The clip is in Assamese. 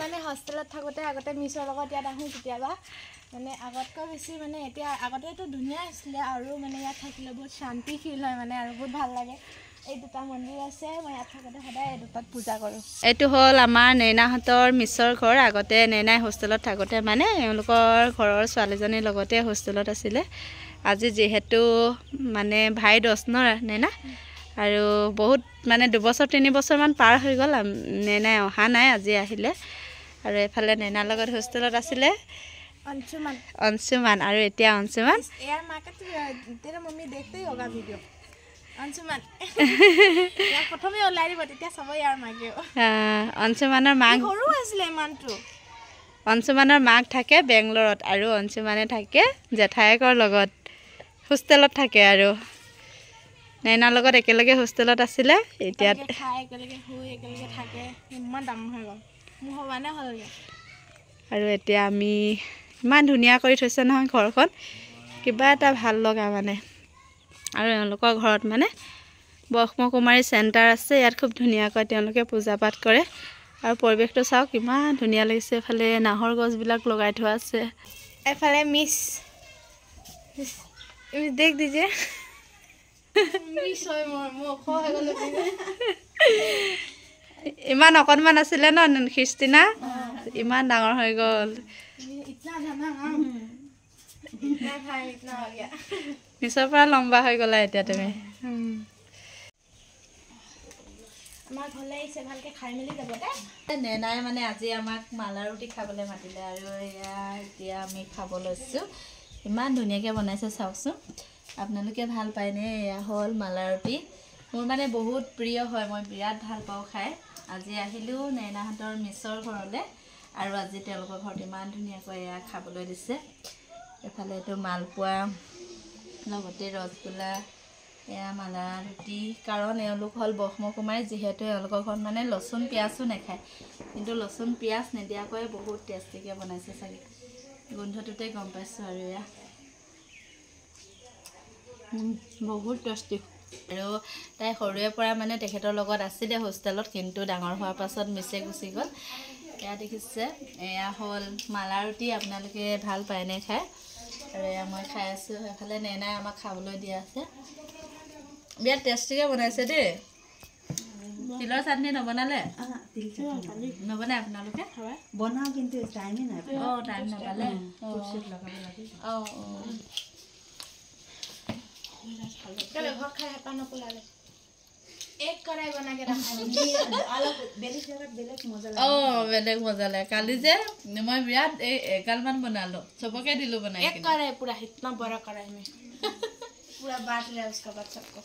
মানে হোষ্টেলত থাকোঁতে আগতে মিছৰ লগত ইয়াত আহোঁ কেতিয়াবা মানে আগতকৈ বেছি মানে এতিয়া আগতেতো ধুনীয়া আছিলে আৰু মানে ইয়াত থাকিলে বহুত শান্তি ফিল হয় মানে আৰু বহুত ভাল লাগে এই দুটা মন্দিৰ আছে মই ইয়াত থাকোঁতে সদায় এই দুটাত পূজা কৰোঁ এইটো হ'ল আমাৰ নেইনাহঁতৰ মিছৰ ঘৰ আগতে নেইনাই হোষ্টেলত থাকোঁতে মানে এওঁলোকৰ ঘৰৰ ছোৱালীজনীৰ লগতে হোষ্টেলত আছিলে আজি যিহেতু মানে ভাই 10 ন নেইনা আৰু বহুত মানে 2 বছৰ 3 বছৰমান পাৰ হৈ গ'ল নেইনাই অহা নাই আজি আহিলে আৰু এফালে নেইনাৰ লগত হোষ্টেলত আছিলে अंशुमान और एतिया अंशुमान यार माँ का तेरा मम्मी देखते ही होगा वीडियो अंशुमान यार प्रथमे ओलाई দিব তেতিয়া সব यार মাকে अंशुमाনৰ মাক সৰু আছিল মানটো अंशुमाনৰ মাক থাকে বেংগলৰত আৰু अंशुमाনে থাকে জেঠায়েকৰ লগত হোষ্টেলত থাকে আৰু নেইনাৰ লগত একেলগে হোষ্টেলত আছিলে এতিয়া খাই একেলগে শুই একেলগে থাকে ইমান দাম হৈ গ'ল মোৰ হবানে হলগে আৰু এতিয়া আমি ইমান ধুনীয়া কৰি থৈছে নহয় ঘৰখন কিবা এটা ভাল লগা মানে আৰু এওঁলোকৰ ঘৰত মানে ব্ৰহ্মকুমাৰী চেণ্টাৰ আছে ইয়াত খুব ধুনীয়াকৈ তেওঁলোকে পূজা পাঠ কৰে আৰু পৰিৱেশটো চাওক কিমান ধুনীয়া লাগিছে এফালে নাহৰ গছবিলাক লগাই থোৱা আছে এফালে মিছ দেখ দিছে মিছ হয় মোৰ খোৱা হৈ গ'ল ইমান অকণমান আছিলে ন খ্ৰীষ্টিনা ইমান ডাঙৰ হৈ গ'ল মিছৰ পৰা লম্বা হৈ গ'লা এতিয়া তুমি আমাৰ ঘৰলৈ আহিছে ভালকৈ খাই মেলি যাব নেনাই মানে আজি আমাক মালা ৰুটি খাবলৈ মাতিলে আৰু এয়া এতিয়া আমি খাব লৈছোঁ ইমান ধুনীয়াকৈ বনাইছে চাওকচোন আপোনালোকে ভাল পায়নে এয়া হ'ল মালা ৰুটি মোৰ মানে বহুত প্ৰিয় হয় মই বিৰাট ভাল পাওঁ খাই আজি আহিলোঁ নেইনাহঁতৰ মিছৰ ঘৰলৈ আৰু আজি তেওঁলোকৰ ঘৰত ইমান ধুনীয়াকৈ এয়া খাবলৈ দিছে এফালে এইটো মালপোৱা লগতে ৰসগোল্লা এয়া মালা ৰুটি কাৰণ এওঁলোক হ'ল ব্ৰহ্মকুমাৰী যিহেতু এওঁলোকৰ ঘৰত মানে লচুন পিঁয়াজো নাখায় কিন্তু লচুন পিঁয়াজ নিদিয়াকৈ বহুত টেষ্টিকৈ বনাইছে চাগে গোন্ধটোতে গম পাইছোঁ আৰু এয়া বহুত টেষ্টি আৰু তাই সৰুৰে পৰা মানে তেখেতৰ লগত আছিলে হোষ্টেলত কিন্তু ডাঙৰ হোৱাৰ পাছত মিছে গুচি গ'ল এয়া দেখিছে এয়া হ'ল মালা ৰুটি আপোনালোকে ভাল পায়নে খাই আৰু এয়া মই খাই আছোঁ সেইফালে নেনাই আমাক খাবলৈ দিয়া আছে বিৰাট টেষ্টিকৈ বনাইছে দেই তিলৰ চাটনি নবনালে নবনাই আপোনালোকে বনাওঁ কিন্তু টাইমে নাই অঁ টাইম নাপালে অঁ घर खाए हेपा नपलाले एक कराई बना के अलग बेलेग जगह बेलेग मजा লাগে বেলেগ মজা লাগে কালি যে মই বিৰাট এই এগালমান বনালো চবকে দিলো বনাই एक कराई पूरा इतना बड़ा कराई में पूरा बांट लिया उसका बाद सबको